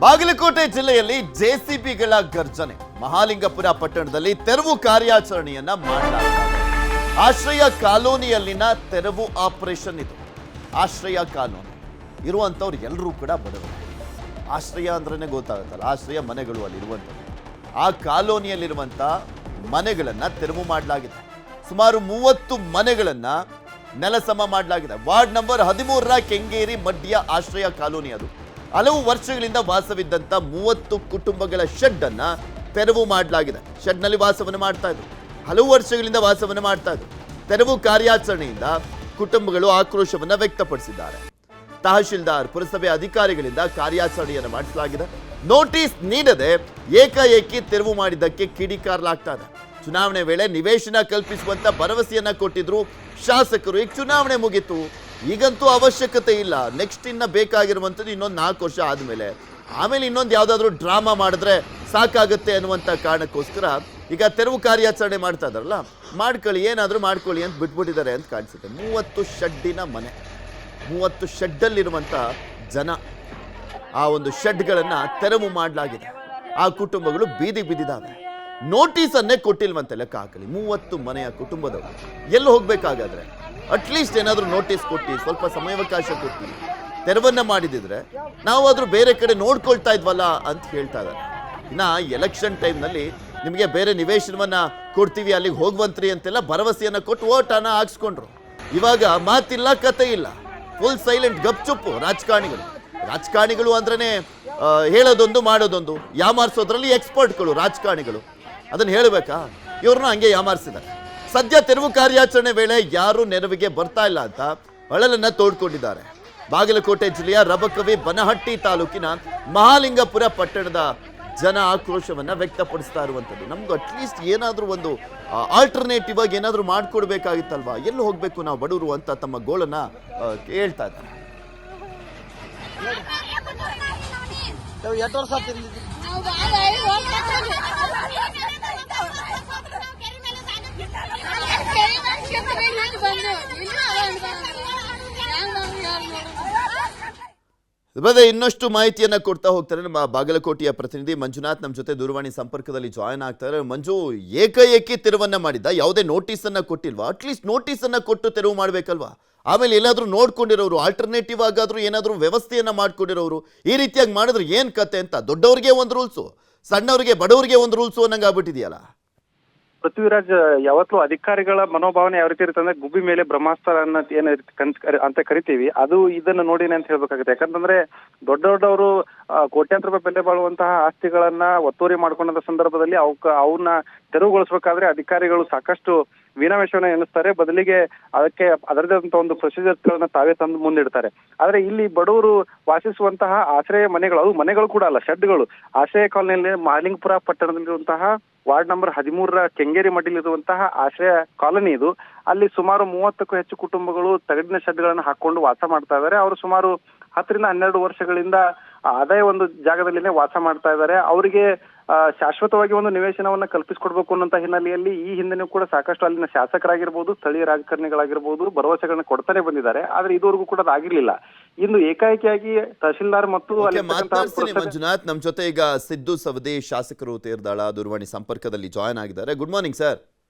ಬಾಗಲಕೋಟೆ ಜಿಲ್ಲೆಯಲ್ಲಿ ಜೆಸಿಬಿಗಳ ಗರ್ಜನೆ. ಮಹಾಲಿಂಗಪುರ ಪಟ್ಟಣದಲ್ಲಿ ತೆರವು ಕಾರ್ಯಾಚರಣೆಯನ್ನ ಮಾಡಲಾಗಿದೆ. ಆಶ್ರಯ ಕಾಲೋನಿಯಲ್ಲಿನ ತೆರವು ಆಪರೇಷನ್ ಇದು. ಆಶ್ರಯ ಕಾಲೋನಿ ಇರುವಂತವ್ರು ಎಲ್ಲರೂ ಕೂಡ ಬಡವರು. ಆಶ್ರಯ ಅಂದ್ರೇನೆ ಗೊತ್ತಾಗುತ್ತಲ್ಲ, ಆಶ್ರಯ ಮನೆಗಳು ಅಲ್ಲಿ ಇರುವಂಥದ್ದು. ಆ ಕಾಲೋನಿಯಲ್ಲಿರುವಂತ ಮನೆಗಳನ್ನ ತೆರವು ಮಾಡಲಾಗಿದೆ. ಸುಮಾರು 30 ಮನೆಗಳನ್ನ ನೆಲಸಮ ಮಾಡಲಾಗಿದೆ. ವಾರ್ಡ್ ನಂಬರ್ 13ರ ಕೆಂಗೇರಿ ಮಡ್ಯ ಆಶ್ರಯ ಕಾಲೋನಿ ಅದು. ಹಲವು ವರ್ಷಗಳಿಂದ ವಾಸವಿದ್ದಂತ 30 ಕುಟುಂಬಗಳ ಶೆಡ್ ಅನ್ನ ತೆರವು ಮಾಡಲಾಗಿದೆ. ಶೆಡ್ ನಲ್ಲಿ ವಾಸವನ್ನು ಮಾಡ್ತಾ ಇದ್ರು. ಹಲವು ವರ್ಷಗಳಿಂದ ವಾಸವನ್ನು ಮಾಡ್ತಾ ಇದ್ರು. ತೆರವು ಕಾರ್ಯಾಚರಣೆಯಿಂದ ಕುಟುಂಬಗಳು ಆಕ್ರೋಶವನ್ನ ವ್ಯಕ್ತಪಡಿಸಿದ್ದಾರೆ. ತಹಶೀಲ್ದಾರ್, ಪುರಸಭೆ ಅಧಿಕಾರಿಗಳಿಂದ ಕಾರ್ಯಾಚರಣೆಯನ್ನು ಮಾಡಿಸಲಾಗಿದೆ. ನೋಟಿಸ್ ನೀಡದೆ ಏಕಾಏಕಿ ತೆರವು ಮಾಡಿದ್ದಕ್ಕೆ ಕಿಡಿಕಾರಲಾಗ್ತಾ ಇದೆ. ಚುನಾವಣೆ ವೇಳೆ ನಿವೇಶನ ಕಲ್ಪಿಸುವಂತ ಭರವಸೆಯನ್ನ ಕೊಟ್ಟಿದ್ರು ಶಾಸಕರು. ಈಗ ಚುನಾವಣೆ ಮುಗಿತು, ಈಗಂತೂ ಅವಶ್ಯಕತೆ ಇಲ್ಲ. ನೆಕ್ಸ್ಟ್ ಇನ್ನ ಬೇಕಾಗಿರುವಂಥದ್ದು ಇನ್ನೊಂದು 4 ವರ್ಷ ಆಮೇಲೆ ಇನ್ನೊಂದು ಯಾವುದಾದ್ರೂ ಡ್ರಾಮಾ ಮಾಡಿದ್ರೆ ಸಾಕಾಗುತ್ತೆ ಅನ್ನುವಂಥ ಕಾರಣಕ್ಕೋಸ್ಕರ ಈಗ ತೆರವು ಕಾರ್ಯಾಚರಣೆ ಮಾಡ್ತಾ ಇದಾರಲ್ಲ, ಮಾಡ್ಕೊಳ್ಳಿ, ಏನಾದರೂ ಮಾಡ್ಕೊಳ್ಳಿ ಅಂತ ಬಿಟ್ಬಿಟ್ಟಿದ್ದಾರೆ ಅಂತ ಕಾಣಿಸುತ್ತೆ. 30 ಶೆಡ್ಡಿನ ಮನೆ, 30 ಶೆಡ್ಡಲ್ಲಿರುವಂಥ ಜನ, ಆ ಒಂದು ಶೆಡ್ಗಳನ್ನು ತೆರವು ಮಾಡಲಾಗಿದೆ. ಆ ಕುಟುಂಬಗಳು ಬೀದಿಗೆ ಬಿದ್ದಿದ್ದಾವೆ. ನೋಟಿಸನ್ನೇ ಕೊಟ್ಟಿಲ್ವಂತೆ ಲೆಕ್ಕ ಹಾಕಲಿ. 30 ಮನೆಯ ಕುಟುಂಬದವರು ಎಲ್ಲಿ ಹೋಗ್ಬೇಕಾಗಾದ್ರೆ ಅಟ್ಲೀಸ್ಟ್ ಏನಾದರೂ ನೋಟಿಸ್ ಕೊಟ್ಟು ಸ್ವಲ್ಪ ಸಮಯಾವಕಾಶ ಕೊಟ್ಟು ತೆರವನ್ನ ಮಾಡಿದಿದ್ರೆ ನಾವಾದ್ರೂ ಬೇರೆ ಕಡೆ ನೋಡ್ಕೊಳ್ತಾ ಇದ್ವಲ್ಲ ಅಂತ ಹೇಳ್ತಾ ಇದ್ದಾರೆ. ಇನ್ನ ಎಲೆಕ್ಷನ್ ಟೈಮ್ನಲ್ಲಿ ನಿಮಗೆ ಬೇರೆ ನಿವೇಶನವನ್ನ ಕೊಡ್ತೀವಿ, ಅಲ್ಲಿಗೆ ಹೋಗುವಂತ್ರಿ ಅಂತೆಲ್ಲ ಭರವಸೆಯನ್ನ ಕೊಟ್ಟು ಓಟನ್ನ ಹಾಕ್ಸ್ಕೊಂಡ್ರು. ಇವಾಗ ಮಾತಿಲ್ಲ, ಕತೆ ಇಲ್ಲ, ಫುಲ್ ಸೈಲೆಂಟ್, ಗಪ್ಚುಪ್ಪು ರಾಜಕಾರಣಿಗಳು ಅಂದ್ರೇನೆ ಹೇಳೋದೊಂದು ಮಾಡೋದೊಂದು, ಯಾಮಾರಿಸೋದ್ರಲ್ಲಿ ಎಕ್ಸ್ಪರ್ಟ್ಗಳು ರಾಜಕಾರಣಿಗಳು. ಅದನ್ನು ಹೇಳಬೇಕಾ? ಇವ್ರನ್ನ ಹಂಗೆ ಯಾಮಾರಿಸಿದ್ದಾರೆ. ಸದ್ಯ ತೆರವು ಕಾರ್ಯಾಚರಣೆ ವೇಳೆ ಯಾರು ನೆರವಿಗೆ ಬರ್ತಾ ಇಲ್ಲ ಅಂತ ಅಳಲನ್ನ ತೋಡ್ಕೊಂಡಿದ್ದಾರೆ. ಬಾಗಲಕೋಟೆ ಜಿಲ್ಲೆಯ ರಬಕವಿ ಬನಹಟ್ಟಿ ತಾಲೂಕಿನ ಮಹಾಲಿಂಗಪುರ ಪಟ್ಟಣದ ಜನ ಆಕ್ರೋಶವನ್ನ ವ್ಯಕ್ತಪಡಿಸ್ತಾ ಇರುವಂಥದ್ದು. ನಮ್ಗೆ ಅಟ್ಲೀಸ್ಟ್ ಏನಾದರೂ ಒಂದು ಆಲ್ಟರ್ನೇಟಿವ್ ಆಗಿ ಏನಾದರೂ ಮಾಡ್ಕೊಡ್ಬೇಕಾಗಿತ್ತಲ್ವಾ, ಎಲ್ಲಿ ಹೋಗ್ಬೇಕು ನಾವು ಬಡವರು ಅಂತ ತಮ್ಮ ಗೋಳನ್ನ ಹೇಳ್ತಾ ಇದ್ದಾರೆ. ಇನ್ನಷ್ಟು ಮಾಹಿತಿಯನ್ನ ಕೊಡ್ತಾ ಹೋಗ್ತಾರೆ ನಮ್ಮ ಬಾಗಲಕೋಟೆಯ ಪ್ರತಿನಿಧಿ ಮಂಜುನಾಥ್. ನಮ್ಮ ಜೊತೆ ದೂರವಾಣಿ ಸಂಪರ್ಕದಲ್ಲಿ ಜಾಯಿನ್ ಆಗ್ತಾರೆ. ಮಂಜು, ಏಕಾಏಕಿ ತೆರವನ್ನ ಮಾಡಿದ್ದ, ಯಾವುದೇ ನೋಟಿಸ್ ಅನ್ನ ಕೊಟ್ಟಿಲ್ವಾ? ಅಟ್ಲೀಸ್ಟ್ ನೋಟಿಸ್ ಅನ್ನ ಕೊಟ್ಟು ತೆರವು ಮಾಡ್ಬೇಕಲ್ವಾ? ಆಮೇಲೆ ಎಲ್ಲಾದ್ರೂ ನೋಡ್ಕೊಂಡಿರೋರು, ಆಲ್ಟರ್ನೇಟಿವ್ ಆಗಾದ್ರೂ ಏನಾದ್ರೂ ವ್ಯವಸ್ಥೆಯನ್ನ ಮಾಡ್ಕೊಂಡಿರೋರು ಈ ರೀತಿಯಾಗಿ ಮಾಡಿದ್ರೆ ಏನ್ ಕತೆ ಅಂತ. ದೊಡ್ಡವ್ರಿಗೆ ಒಂದು ರೂಲ್ಸು, ಸಣ್ಣವ್ರಿಗೆ ಬಡವರಿಗೆ ಒಂದು ರೂಲ್ಸು ಅನ್ನಂಗೆ ಆಗ್ಬಿಟ್ಟಿದೆಯಲ್ಲ. ಪೃಥ್ವಿರಾಜ್, ಯಾವತ್ತೂ ಅಧಿಕಾರಿಗಳ ಮನೋಭಾವನೆ ಯಾವ ರೀತಿ ಇರುತ್ತೆ ಅಂದ್ರೆ ಗುಬ್ಬಿ ಮೇಲೆ ಬ್ರಹ್ಮಾಸ್ತ್ರ ಅಂತ ಕರಿತೀವಿ, ಅದು ಇದನ್ನ ನೋಡಿನೇ ಅಂತ ಹೇಳ್ಬೇಕಾಗುತ್ತೆ. ಯಾಕಂತಂದ್ರೆ ದೊಡ್ಡವರು ಕೋಟ್ಯಾಂತರ ರೂಪಾಯಿ ಬೆಲೆ ಬಾಳುವಂತಹ ಆಸ್ತಿಗಳನ್ನ ಒತ್ತುವರಿ ಮಾಡ್ಕೊಂಡ ಸಂದರ್ಭದಲ್ಲಿ ಅವನ್ನ ತೆರವುಗೊಳಿಸಬೇಕಾದ್ರೆ ಅಧಿಕಾರಿಗಳು ಸಾಕಷ್ಟು ವೀಣಾವೇಶವನ್ನ ಎಣಿಸ್ತಾರೆ. ಬದಲಿಗೆ ಅದಕ್ಕೆ ಅದರದೇ ಆದಂತ ಒಂದು ಪ್ರೊಸೀಜರ್ಸ್ ಗಳನ್ನ ತಾವೇ ತಂದು ಮುಂದಿಡ್ತಾರೆ. ಆದ್ರೆ ಇಲ್ಲಿ ಬಡವರು ವಾಸಿಸುವಂತಹ ಆಶ್ರಯ ಮನೆಗಳು, ಅದು ಮನೆಗಳು ಕೂಡ ಅಲ್ಲ, ಶೆಡ್ಗಳು. ಆಶ್ರಯ ಕಾಲೋನಿಯಲ್ಲಿ ಮಹಾಲಿಂಗಪುರ ಪಟ್ಟಣದಲ್ಲಿರುವಂತಹ ವಾರ್ಡ್ ನಂಬರ್ 13ರ ಕೆಂಗೇರಿ ಮಡ್ಡಿಲಿರುವಂತಹ ಆಶ್ರಯ ಕಾಲೋನಿ ಇದು. ಅಲ್ಲಿ ಸುಮಾರು 30ಕ್ಕೂ ಹೆಚ್ಚು ಕುಟುಂಬಗಳು ತಗಡಿನ ಶೆಡ್ಗಳನ್ನು ಹಾಕೊಂಡು ವಾಸ ಮಾಡ್ತಾ ಇದ್ದಾರೆ. ಅವರು ಸುಮಾರು 10 ರಿಂದ 12 ವರ್ಷಗಳಿಂದ ಅದೇ ಒಂದು ಜಾಗದಲ್ಲಿನೇ ವಾಸ ಮಾಡ್ತಾ ಇದ್ದಾರೆ. ಅವರಿಗೆ ಶಾಶ್ವತವಾಗಿ ಒಂದು ನಿವೇಶನವನ್ನ ಕಲ್ಪಿಸಿಕೊಡ್ಬೇಕು ಅನ್ನೋಂತ ಹಿನ್ನೆಲೆಯಲ್ಲಿ ಈ ಹಿಂದೆನೂ ಕೂಡ ಸಾಕಷ್ಟು ಅಲ್ಲಿನ ಶಾಸಕರಾಗಿರ್ಬೋದು, ಸ್ಥಳೀಯ ರಾಜಕಾರಣಿಗಳಾಗಿರ್ಬೋದು ಭರವಸೆಗಳನ್ನ ಕೊಡ್ತಾನೆ ಬಂದಿದ್ದಾರೆ. ಆದ್ರೆ ಇದುವರೆಗೂ ಕೂಡ ಅದಾಗಿರ್ಲಿಲ್ಲ. ಇನ್ನು ಏಕಾಏಕಿಯಾಗಿ ತಹಶೀಲ್ದಾರ್ ಮತ್ತು ಮಂಜುನಾಥ್ ನಮ್ಮ ಜೊತೆ ಈಗ ಸಿದ್ದು ಸವದಿ ಶಾಸಕರು ತೇರ್ದಾಳ ದೂರವಾಣಿ ಸಂಪರ್ಕದಲ್ಲಿ ಜಾಯಿನ್ ಆಗಿದ್ದಾರೆ. Good morning sir.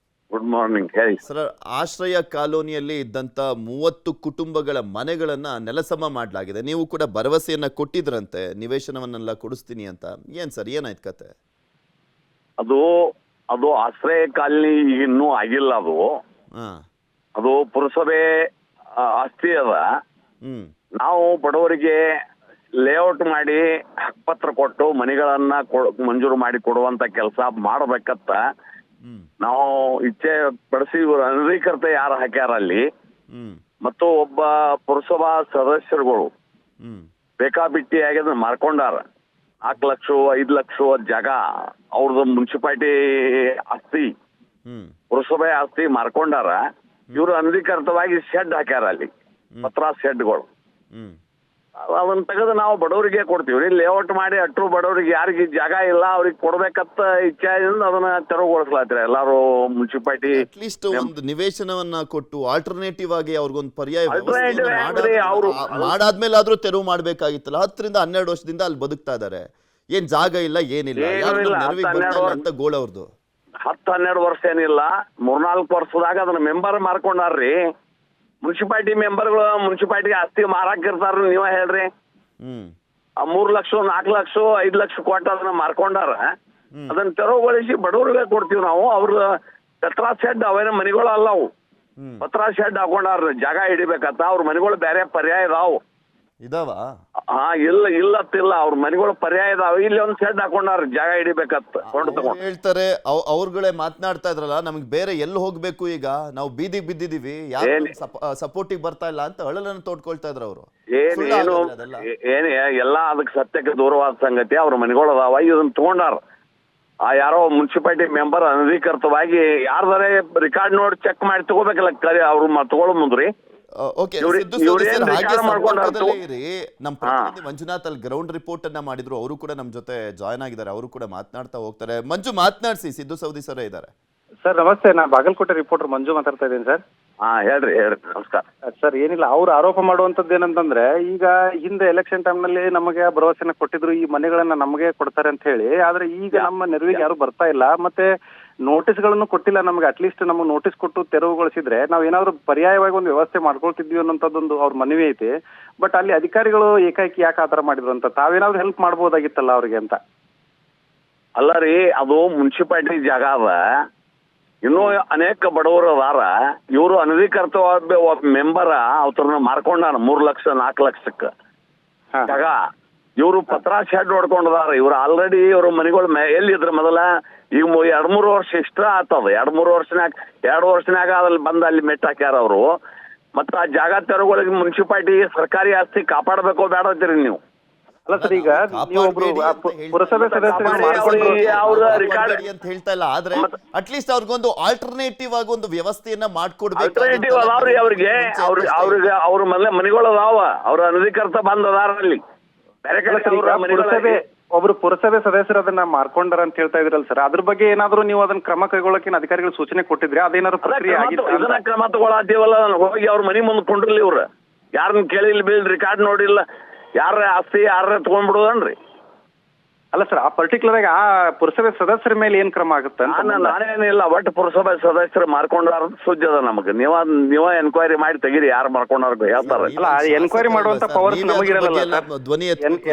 Good morning sir, ಆಶ್ರಯ ಕಾಲೋನಿಯಲ್ಲಿ ಇದ್ದಂತ 30 ಕುಟುಂಬಗಳ ಮನೆಗಳನ್ನ ನೆಲಸಮ ಮಾಡಲಾಗಿದೆ. ನೀವು ಕೂಡ ಭರವಸೆಯನ್ನ ಕೊಟ್ಟಿದ್ರಂತೆ ನಿವೇಶನವನ್ನೆಲ್ಲ ಕೊಡಿಸ್ತೀನಿ ಅಂತ. ಏನ್ ಸರ್, ಏನಾಯ್ತು ಕತೆ? ಅದು ಆಶ್ರಯ ಕಾಲನಿ ಇನ್ನೂ ಆಗಿಲ್ಲ. ಅದು ಪುರಸಭೆ ಆಸ್ತಿ ಅದ. ನಾವು ಬಡವರಿಗೆ ಲೇಔಟ್ ಮಾಡಿ ಹಕ್ಕುಪತ್ರ ಕೊಟ್ಟು ಮನೆಗಳನ್ನ ಮಂಜೂರು ಮಾಡಿ ಕೊಡುವಂತ ಕೆಲಸ ಮಾಡಬೇಕತ್ತ ನಾವು ಇಚ್ಛೆ ಪಡಿಸಿ ಇವರು ಅನಧಿಕೃತ ಯಾರು ಹಾಕ್ಯಾರ ಅಲ್ಲಿ, ಮತ್ತು ಒಬ್ಬ ಪುರಸಭಾ ಸದಸ್ಯರುಗಳು ಬೇಕಾಬಿಟ್ಟಿಯಾಗಿ ಅದನ್ನ ಮಾರ್ಕೊಂಡಾರ. 4 ಲಕ್ಷ 5 ಲಕ್ಷ ಜಾಗ ಅವ್ರದ್ದು ಮುನ್ಸಿಪಾಲಿಟಿ ಆಸ್ತಿ, ಪುರಸಭೆ ಆಸ್ತಿ ಮಾರ್ಕೊಂಡಾರ. ಇವರು ಅನಧಿಕೃತವಾಗಿ ಶೆಡ್ ಹಾಕ್ಯಾರ ಅಲ್ಲಿ, ಪತ್ರ ಶೆಡ್ಗಳು. ಅದನ್ನ ತೆಗೆದು ನಾವು ಬಡವರಿಗೆ ಕೊಡ್ತೀವಿ ರೀ. ಲೇಔಟ್ ಮಾಡಿ ಅಟ್ರು ಬಡವರಿಗೆ ಯಾರಿಗೆ ಜಾಗ ಇಲ್ಲ ಅವ್ರಿಗೆ ಕೊಡ್ಬೇಕಂತ ಇಚ್ಛೆಯಿಂದ ಅದನ್ನ ತೆರವುಗೊಳಿಸ್ಲಾತ್ರಿ ಎಲ್ಲಾರು ಮುನ್ಸಿಪಾಲಿಟಿ. ಅಟ್ಲೀಸ್ಟ್ ಒಂದು ನಿವೇಶನವನ್ನ ಕೊಟ್ಟು ಆಲ್ಟರ್ನೇಟಿವ್ ಆಗಿ ಅವ್ರಿಗೊಂದು ಪರ್ಯಾಯ Alternative ಅಂದ್ರೆ ಅವ್ರು ಮಾಡಾದ್ಮೇಲೆ ಆದ್ರೂ ತೆರವು ಮಾಡ್ಬೇಕಾಗಿತ್ತಲ್ಲ. 10 ರಿಂದ 12 ವರ್ಷದಿಂದ ಅಲ್ಲಿ ಬದುಕ್ತಾ ಇದಾರೆ, ಏನ್ ಜಾಗ ಇಲ್ಲ ಏನಿಲ್ಲ, ಯಾರು ನೆರವಿಗೆ ಬರ್ತಾ ಇಲ್ಲ ಅಂತ ಗೋಳ ಅವ್ರದ್ದು. 10-12 ವರ್ಷ ಏನಿಲ್ಲ, 3-4 ವರ್ಷದಾಗ ಅದನ್ನ ಮೆಂಬರ್ ಮಾಡ್ಕೊಂಡಾರ್ರಿ. ಮುನ್ಸಿಪಾಲಿಟಿ ಮೆಂಬರ್ಗಳು ಮುನ್ಸಿಪಾಲಿಟಿ ಆಸ್ತಿ ಮಾರಾಕಿರ್ತಾರ, ನೀವ ಹೇಳ್ರಿ. 3 ಲಕ್ಷ 4 ಲಕ್ಷ 5 ಲಕ್ಷ ಕೊಟ್ಟು ಅದನ್ನ ಮಾರ್ಕೊಂಡಾರ. ಅದನ್ನ ತೆರವುಗೊಳಿಸಿ ಬಡವರಿಗೆ ಕೊಡ್ತೀವಿ ನಾವು. ಅವ್ರ ಪತ್ರ ಶೆಡ್ ಅವೇನ ಮನಿಗಳು ಅಲ್ಲ, ಅವು ಪತ್ರ ಶೆಡ್ ಹಾಕೊಂಡಾರ, ಜಾಗ ಹಿಡಿಬೇಕಂತ. ಅವ್ರ ಮನಿಗಳು ಬೇರೆ ಪರ್ಯಾಯ ಇದಾವು ಇದಾವ. ಇಲ್ಲತ್ತಿಲ್ಲ, ಅವ್ರ ಮನಿಗಳು ಪರ್ಯಾಯ ಇದಾವ. ಇಲ್ಲಿ ಒಂದ್ ಶೆಡ್ ಹಾಕೊಂಡಾರ, ಜಾಗ ಹಿಡಿಬೇಕಂತ ಕೊಂಡು ತಗೊಂಡು ಹೇಳ್ತಾರೆ. ಅವ್ರಗಳೇ ಮಾತನಾಡ್ತಾ ಇದ್ರಲ್ಲ, ನಮ್ಗೆ ಬೇರೆ ಎಲ್ಲಿ ಹೋಗ್ಬೇಕು, ಈಗ ನಾವು ಬೀದಿಗೆ ಬಿದ್ದಿದೀವಿ, ಯಾರು ಸಪೋರ್ಟಿಗೆ ಬರ್ತಾ ಇಲ್ಲ ಅಂತ ಅಳಲನ್ನು ತೋಡ್ಕೊಳ್ತಾ ಇದ್ರ ಅವರು. ಏನ್ ಎಲ್ಲಾ ಅದಕ್ಕೆ ಸತ್ಯಕ್ಕೆ ದೂರವಾದ ಸಂಗತಿ. ಅವ್ರ ಮನಿಗಳು ಅದಾವ, ಇದನ್ನ ತಗೊಂಡಾರ. ಯಾರೋ ಮುನ್ಸಿಪಾಲಿಟಿ ಮೆಂಬರ್ ಅನಧಿಕೃತವಾಗಿ ಯಾರ್ದಾರೆ ರೆಕಾರ್ಡ್ ನೋಡಿ ಚೆಕ್ ಮಾಡಿ ತಗೋಬೇಕಲ್ಲ, ಅವ್ರು ತಗೊಳ್ಳೋ ಮುಂದ್ರಿ. ನಮ್ಮ ಪ್ರತಿನಿಧಿ ಮಂಜುನಾಥ್ ಅಲ್ಲಿ ಗ್ರೌಂಡ್ ರಿಪೋರ್ಟ್ ಅನ್ನ ಮಾಡಿದ್ರು, ಅವರು ಕೂಡ ನಮ್ ಜೊತೆ ಜಾಯ್ನ್ ಆಗಿದ್ದಾರೆ, ಅವರು ಕೂಡ ಮಾತನಾಡ್ತಾ ಹೋಗ್ತಾರೆ. ಮಂಜು, ಮಾತನಾಡಿಸಿ, ಸಿದ್ದು ಸೌದಿ ಸರ್ ಇದ್ದಾರೆ. ಸರ್ ನಮಸ್ತೆ, ನಾ ಬಾಗಲಕೋಟೆ ರಿಪೋರ್ಟರ್ ಮಂಜು ಮಾತಾಡ್ತಾ ಇದ್ದೀನಿ ಸರ್. ಹೇಳ್ರಿ ನಮಸ್ಕಾರ ಸರ್. ಏನಿಲ್ಲ, ಅವ್ರು ಆರೋಪ ಮಾಡುವಂತದ್ದು ಏನಂತಂದ್ರೆ, ಈಗ ಹಿಂದೆ ಎಲೆಕ್ಷನ್ ಟೈಮ್ ನಲ್ಲಿ ನಮಗೆ ಭರವಸೆನ ಕೊಟ್ಟಿದ್ರು, ಈ ಮನೆಗಳನ್ನ ನಮಗೆ ಕೊಡ್ತಾರೆ ಅಂತ ಹೇಳಿ. ಆದ್ರೆ ಈಗ ನಮ್ಮ ನೆರವಿಗೆ ಯಾರು ಬರ್ತಾ ಇಲ್ಲ, ಮತ್ತೆ ನೋಟಿಸ್ಗಳನ್ನು ಕೊಟ್ಟಿಲ್ಲ ನಮಗೆ. ಅಟ್ಲೀಸ್ಟ್ ನಮಗೆ ನೋಟಿಸ್ ಕೊಟ್ಟು ತೆರವುಗೊಳಿಸಿದ್ರೆ ನಾವು ಏನಾದ್ರು ಪರ್ಯಾಯವಾಗಿ ಒಂದು ವ್ಯವಸ್ಥೆ ಮಾಡ್ಕೊಳ್ತಿದ್ವಿ ಅನ್ನೋಂಥದ್ದೊಂದು ಅವ್ರ ಮನವಿ ಐತಿ. ಬಟ್ ಅಲ್ಲಿ ಅಧಿಕಾರಿಗಳು ಏಕಾಏಕಿ ಯಾಕೆ ಆತರ ಮಾಡಿದ್ರು ಅಂತ, ತಾವೇನಾದ್ರು ಹೆಲ್ಪ್ ಮಾಡ್ಬೋದಾಗಿತ್ತಲ್ಲ ಅವ್ರಿಗೆ ಅಂತ. ಅಲ್ಲ ರೀ, ಅದು ಮುನ್ಸಿಪಾಲಿಟಿ ಜಾಗ ಅದ, ಇನ್ನೂ ಅನೇಕ ಬಡವರು ಅದಾರ. ಇವರು ಅನಧಿಕೃತವಾದ ಮೆಂಬರ್ ಅವ್ರನ್ನ ಮಾರ್ಕೊಂಡಾರ 3 ಲಕ್ಷ 4 ಲಕ್ಷಕ್ಕ ಜಾಗ. ಇವರು ಪತ್ರ ಶೆಡ್ ಹೊಡ್ಕೊಂಡದಾರ. ಇವ್ರು ಆಲ್ರೆಡಿ ಇವ್ರ ಮನೆಗಳು ಎಲ್ಲಿದ್ರ ಮೊದಲ ಈಗ 2-3 ವರ್ಷ ಇಷ್ಟ ಆತದ. 2 ವರ್ಷನಾಗ ಅದ್ರಲ್ಲಿ ಬಂದ ಅಲ್ಲಿ ಮೆಟ್ಟ ಹಾಕ್ಯಾರ ಅವರು. ಮತ್ತ ಆ ಜಾಗ ತೆರವುಗಳಿಗೆ ಮುನ್ಸಿಪಾಲಿಟಿ ಸರ್ಕಾರಿ ಆಸ್ತಿ ಕಾಪಾಡಬೇಕೋ ಬೇಡ ಅಂತೀರಿ ನೀವು? ಅಲ್ಲ ಸರ್, ಈಗ ನೀವೊಬ್ರು ಪುರಸಭೆ ಸದಸ್ಯರು ಅಂತ ಹೇಳ್ತಾ ಇಲ್ಲ, ಆದ್ರೆ ಅಟ್ಲೀಸ್ಟ್ ಅವ್ರಿಗೊಂದು ಆಲ್ಟರ್ನೇಟಿವ್ ಆಗಿ ಒಂದು ವ್ಯವಸ್ಥೆಯನ್ನ ಮಾಡ್ಕೊಡ್ಬೇಕು. ಆಲ್ಟರ್ನೇಟಿವ್ ಅದಾವ್ರಿ ಅವ್ರಿಗೆ. ಅವ್ರ ಮನೆಗಳು ಅದಾವ, ಅವ್ರ ಅನಧಿಕೃತ ಬಂದ್ ಅದಾರ ಅಲ್ಲಿ ಬೇರೆ ಕಡೆ. ಒಬ್ರು ಪುರಸಭೆ ಸದಸ್ಯರು ಅದನ್ನ ಮಾರ್ಕೊಂಡಾರ ಅಂತ ಹೇಳ್ತಾ ಇದ್ರಲ್ಲ ಸರ್, ಅದ್ರ ಬಗ್ಗೆ ಏನಾದ್ರು ನೀವು ಅದನ್ನ ಕ್ರಮ ಕೈಗೊಳ್ಳಕ್ಕೆ ಅಧಿಕಾರಿಗಳು ಸೂಚನೆ ಕೊಟ್ಟಿದ್ರೆ? ಅದೇನಾದ್ರು ಪ್ರಕ್ರಿಯೆ ಇದನ್ನ ಕ್ರಮ ತಗೊಳತೀವಲ್ಲ. ಹೋಗಿ ಅವ್ರ ಮನಿ ಮುಂದೆ ಕೊಂಡ್ರಲಿ, ಇವ್ರ ಯಾರನ್ನ ಕೇಳಿಲ್ಲ, ಬಿಲ್ ರೆಕಾರ್ಡ್ ನೋಡಿಲ್ಲ, ಯಾರ ಆಸ್ತಿ ಯಾರ ತಗೊಂಡ್ಬಿಡುದನ್ರಿ. ಅಲ್ಲ ಸರ್, ಆ ಪರ್ಟಿಕ್ಯುಲರ್ ಆಗಿ ಆ ಪುರಸಭೆ ಸದಸ್ಯರ ಮೇಲೆ ಏನ್ ಕ್ರಮ ಆಗುತ್ತೆ? ನಾನೇನಿಲ್ಲ, ಒಟ್ಟು ಪುರಸಭೆ ಸದಸ್ಯರು ಮಾರ್ಕೊಂಡಾರ ಸುದ್ದಿ ಅದ ನಮಗೆ. ನೀವ ಎನ್ಕ್ವೈರಿ ಮಾಡಿ ತೆಗೀರಿ, ಯಾರು ಮಾರ್ಕೊಂಡಾರ ಹೇಳ್ತಾರ. ಅಲ್ಲ, ಎನ್ಕ್ವೈರಿ ಮಾಡುವಂತ ಪವರ್ಸ್ ನಮಗಿರಲ್ಲ.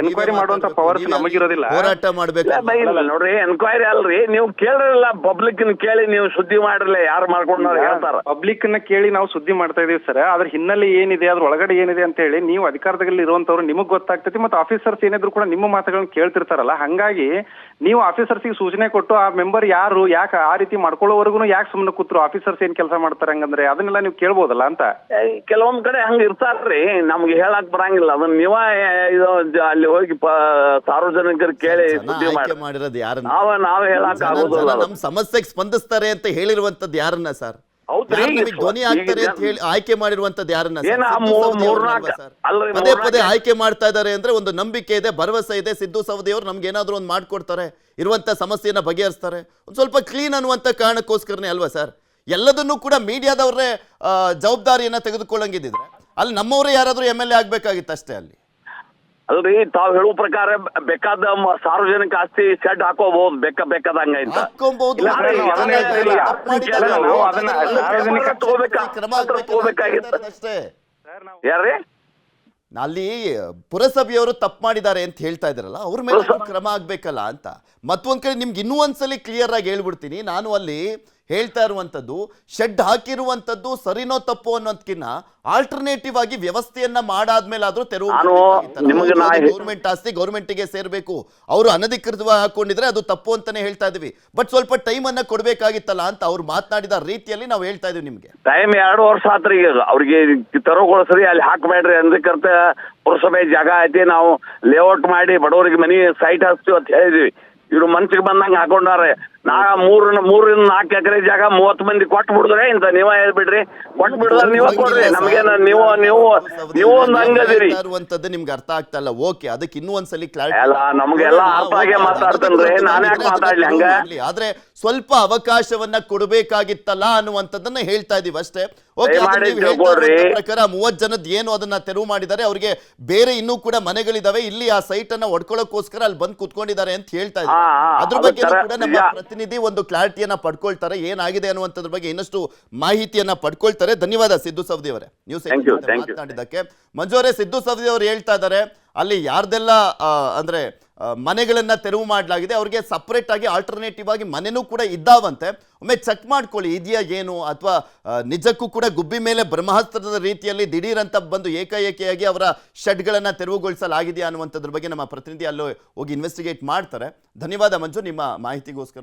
ಎನ್ಕ್ವೈರಿ ಮಾಡುವಂತ ಪವರ್ಸ್ ನಮಗಿರೋದಿಲ್ಲ. ಹೋರಾಟ ಮಾಡ್ಬೇಕು ನೋಡ್ರಿ. ಎನ್ಕ್ವೈರಿ ಅಲ್ರಿ, ನೀವು ಕೇಳಿರಲ್ಲ, ಪಬ್ಲಿಕ್ ಕೇಳಿ ನೀವು ಸುದ್ದಿ ಮಾಡಿರಲ್ಲ, ಯಾರು ಮಾರ್ಕೊಂಡಾರ ಹೇಳ್ತಾರ. ಪಬ್ಲಿಕ್ ನ ಕೇಳಿ ನಾವು ಸುದ್ದಿ ಮಾಡ್ತಾ ಇದೀವಿ ಸರ್. ಅದ್ರ ಹಿನ್ನೆಲೆ ಏನಿದೆ, ಅದ್ರ ಒಳಗಡೆ ಏನಿದೆ ಅಂತ ಹೇಳಿ ನೀವು ಅಧಿಕಾರದಲ್ಲಿ ಇರುವಂತವ್ರು ನಿಮಗ್ ಗೊತ್ತಾಗ್ತೈತಿ. ಮತ್ತೆ ಆಫೀಸರ್ಸ್ ಏನಿದ್ರು ಕೂಡ ನಿಮ್ಮ ಮಾತುಗಳನ್ನ ಕೇಳ್ತಿರ್ತಾರಲ್ಲ. ಹಂಗಾಗಿ ನೀವು ಆಫೀಸರ್ಸ್ಗೆ ಸೂಚನೆ ಕೊಟ್ಟು ಆ ಮೆಂಬರ್ ಯಾರು, ಯಾಕೆ ಆ ರೀತಿ ಮಾಡ್ಕೊಳ್ಳೋವರೆಗೂ ಯಾಕೆ ಸುಮ್ಮನೆ ಕೂತ್ರು, ಆಫೀಸರ್ಸ್ ಏನ್ ಕೆಲಸ ಮಾಡ್ತಾರೆ ಹಂಗಂದ್ರೆ ಅದನ್ನೆಲ್ಲ ನೀವು ಕೇಳ್ಬೋದಲ್ಲ ಅಂತ. ಕೆಲವೊಂದ್ ಕಡೆ ಹಂಗ ಇರ್ತಾರ್ರಿ, ನಮ್ಗೆ ಹೇಳಕ್ ಬರಂಗಿಲ್ಲ. ಅದನ್ನ ನೀವ ಅಲ್ಲಿ ಹೋಗಿ ಸಾರ್ವಜನಿಕರು ಕೇಳಿ ಸುದ್ದಿ ಮಾಡಿರೋದು ಯಾರನ್ನ? ನಾವೇ ಹೇಳಕ್ ಆಗೋದಿಲ್ಲ. ನಮ್ ಸಮಸ್ಯೆಗೆ ಸ್ಪಂದಿಸ್ತಾರೆ ಅಂತ ಹೇಳಿರುವಂತದ್ದು ಯಾರನ್ನ ಸರ್? ಧ್ವನಿ ಆಗ್ತಾರೆ ಅಂತ ಹೇಳಿ ಆಯ್ಕೆ ಮಾಡಿರುವಂತದ್ದು ಯಾರನ್ನ? ಪದೇ ಪದೇ ಆಯ್ಕೆ ಮಾಡ್ತಾ ಇದಾರೆ ಅಂದ್ರೆ ಒಂದು ನಂಬಿಕೆ ಇದೆ, ಭರವಸೆ ಇದೆ. ಸಿದ್ದು ಸವದಿ ಅವರು ನಮ್ಗೆ ಏನಾದ್ರು ಒಂದು ಮಾಡ್ಕೊಡ್ತಾರೆ, ಇರುವಂತ ಸಮಸ್ಯೆಯನ್ನ ಬಗೆಹರಿಸ್ತಾರೆ, ಒಂದ್ ಸ್ವಲ್ಪ ಕ್ಲೀನ್ ಅನ್ನುವಂತ ಕಾರಣಕ್ಕೋಸ್ಕರನೇ ಅಲ್ವಾ ಸರ್? ಎಲ್ಲದನ್ನೂ ಕೂಡ ಮೀಡಿಯಾದವ್ರೇ ಜವಾಬ್ದಾರಿಯನ್ನ ತೆಗೆದುಕೊಳ್ಳಂಗಿದ್ರೆ ಅಲ್ಲಿ ನಮ್ಮವರೇ ಯಾರಾದ್ರೂ MLA ಆಗ್ಬೇಕಾಗಿತ್ತು ಅಷ್ಟೇ. ಅಲ್ಲಿ ಅಲ್ರಿ, ತಾವ್ ಹೇಳುವ ಪ್ರಕಾರ ಬೇಕಾದ ಸಾರ್ವಜನಿಕ ಆಸ್ತಿ ಶೆಡ್ ಹಾಕೋಬಹುದು, ಬೇಕಾದಂಗ ಅಂತ ಅಷ್ಟೇ. ಯಾರ್ರಿ ಅಲ್ಲಿ ಪುರಸಭೆಯವರು ತಪ್ಪು ಮಾಡಿದ್ದಾರೆ ಅಂತ ಹೇಳ್ತಾ ಇದ್ರಲ್ಲ, ಅವ್ರ ಮೇಲೆ ಕ್ರಮ ಆಗ್ಬೇಕಲ್ಲ ಅಂತ. ಮತ್ತೊಂದ್ ಕಡೆ ನಿಮ್ಗೆ ಇನ್ನೂ ಒಂದ್ಸಲಿ ಕ್ಲಿಯರ್ ಆಗಿ ಹೇಳ್ಬಿಡ್ತೀನಿ, ನಾನು ಅಲ್ಲಿ ಹೇಳ್ತಾ ಇರುವಂತದ್ದು ಶೆಡ್ ಹಾಕಿರುವಂತದ್ದು ಸರಿನೋ ತಪ್ಪು ಅನ್ನೋದಕ್ಕಿಂತ ಆಲ್ಟರ್ನೇಟಿವ್ ಆಗಿ ವ್ಯವಸ್ಥೆಯನ್ನ ಮಾಡಾದ್ಮೇಲೆ ಆದ್ರೂ ತೆರವು. ಗೌರ್ಮೆಂಟ್ ಆಸ್ತಿ ಗೌರ್ಮೆಂಟ್ಗೆ ಸೇರ್ಬೇಕು, ಅವರು ಅನಧಿಕೃತವಾಗಿ ಹಾಕೊಂಡಿದ್ರೆ ಅದು ತಪ್ಪು ಅಂತಾನೆ ಹೇಳ್ತಾ ಇದೀವಿ. ಬಟ್ ಸ್ವಲ್ಪ ಟೈಮ್ ಅನ್ನ ಕೊಡ್ಬೇಕಾಗಿತ್ತಲ್ಲ ಅಂತ ಅವ್ರು ಮಾತನಾಡಿದ ರೀತಿಯಲ್ಲಿ ನಾವು ಹೇಳ್ತಾ ಇದೀವಿ. ನಿಮ್ಗೆ ಟೈಮ್ 2 ವರ್ಷ ಆತ್ರಿ, ಅವ್ರಿಗೆ ತೆರವುಗೊಳಿಸ್ರಿ, ಅಲ್ಲಿ ಹಾಕ್ಬೇಡ್ರಿ, ಅನಧಿಕೃತ ಪುರಸಭೆ ಜಾಗ ಐತಿ, ನಾವು ಲೇಔಟ್ ಮಾಡಿ ಬಡವರಿಗೆ ಮನಿ ಸೈಟ್ ಹಾಕ್ತೀವಿ ಅಂತ ಹೇಳಿದ್ವಿ. ಇವ್ರು ಮನ್ಸಿಗೆ ಬಂದಂಗ ಹಾಕೊಂಡಾರೆ. ಮೂರಿಂದ 4 ಎಕರೆ ಜಾಗ 30 ಮಂದಿ ಕೊಟ್ಟು ಬಿಡಿದ್ರೆ ಇಂತ ನೀವ ಹೇಳ್ಬಿಡ್ರಿ, ಕೊಟ್ಟು ಬಿಡಿದ್ರೆ ನೀವ ಕೊಡ್ರಿ, ನಮ್ಗೇನ ನೀವು ಒಂದ್ ಹಂಗದಿರಿ ಇರುವಂತದ್ದು ನಿಮ್ಗೆ ಅರ್ಥ ಆಗ್ತಾ ಇಲ್ಲ. ಓಕೆ, ಅದಕ್ಕೆ ಇನ್ನೂ ಒಂದ್ಸಲಿ ಕ್ಲಾರಿಟಿ ಎಲ್ಲ ನಮ್ಗೆಲ್ಲ ಅರ್ಥ ಆಗೇ ಮಾತಾಡ್ತೇನ್ರಿ, ನಾನೇ ಯಾಕೆ ಮಾತಾಡ್ಲಿ ಹಂಗ? ಆದ್ರೆ ಸ್ವಲ್ಪ ಅವಕಾಶವನ್ನ ಕೊಡಬೇಕಾಗಿತ್ತಲ್ಲ ಅನ್ನುವಂಥದ್ದನ್ನ ಹೇಳ್ತಾ ಇದೀವಿ ಅಷ್ಟೇ. ಓಕೆ, ಪ್ರಕಾರ 30 ಜನದ ಏನು ಅದನ್ನ ತೆರವು ಮಾಡಿದ್ದಾರೆ, ಅವ್ರಿಗೆ ಬೇರೆ ಇನ್ನೂ ಕೂಡ ಮನೆಗಳಿದಾವೆ, ಇಲ್ಲಿ ಆ ಸೈಟ್ ಅನ್ನ ಹೊಡ್ಕೊಳ್ಳೋಕೋಸ್ಕರ ಅಲ್ಲಿ ಬಂದು ಕುತ್ಕೊಂಡಿದ್ದಾರೆ ಅಂತ ಹೇಳ್ತಾ ಇದ್ದಾರೆ. ಅದ್ರ ಬಗ್ಗೆ ಕೂಡ ನಮ್ಮ ಪ್ರತಿನಿಧಿ ಒಂದು ಕ್ಲಾರಿಟಿಯನ್ನ ಪಡ್ಕೊಳ್ತಾರೆ, ಏನಾಗಿದೆ ಅನ್ನುವಂಥದ್ರ ಬಗ್ಗೆ ಇನ್ನಷ್ಟು ಮಾಹಿತಿಯನ್ನ ಪಡ್ಕೊಳ್ತಾರೆ. ಧನ್ಯವಾದ ಸಿದ್ದು ಸವದಿ ಅವರೇ, ನ್ಯೂಸ್ ಮಾತನಾಡಿದ್ದಕ್ಕೆ. ಮಂಜು ಅವರೇ, ಸಿದ್ದು ಸವದಿ ಅವರು ಹೇಳ್ತಾ ಇದ್ದಾರೆ ಅಲ್ಲಿ ಯಾರ್ದೆಲ್ಲ ಅಂದ್ರೆ ಮನೆಗಳನ್ನ ತೆರವು ಮಾಡಲಾಗಿದೆ, ಅವ್ರಿಗೆ ಸಪರೇಟ್ ಆಗಿ ಆಲ್ಟರ್ನೇಟಿವ್ ಆಗಿ ಮನೆನೂ ಕೂಡ ಇದ್ದಾವಂತೆ. ಒಮ್ಮೆ ಚೆಕ್ ಮಾಡ್ಕೊಳ್ಳಿ ಇದೆಯಾ ಏನು, ಅಥವಾ ನಿಜಕ್ಕೂ ಕೂಡ ಗುಬ್ಬಿ ಮೇಲೆ ಬ್ರಹ್ಮಾಸ್ತ್ರದ ರೀತಿಯಲ್ಲಿ ದಿಢೀರ್ ಅಂತ ಬಂದು ಏಕಾಏಕಿಯಾಗಿ ಅವರ ಶೆಡ್ಗಳನ್ನ ತೆರವುಗೊಳಿಸಲಾಗಿದೆಯಾ ಅನ್ನುವಂಥದ್ರ ಬಗ್ಗೆ ನಮ್ಮ ಪ್ರತಿನಿಧಿ ಅಲ್ಲೂ ಹೋಗಿ ಇನ್ವೆಸ್ಟಿಗೇಟ್ ಮಾಡ್ತಾರೆ. ಧನ್ಯವಾದ ಮಂಜು, ನಿಮ್ಮ ಮಾಹಿತಿಗೋಸ್ಕರ.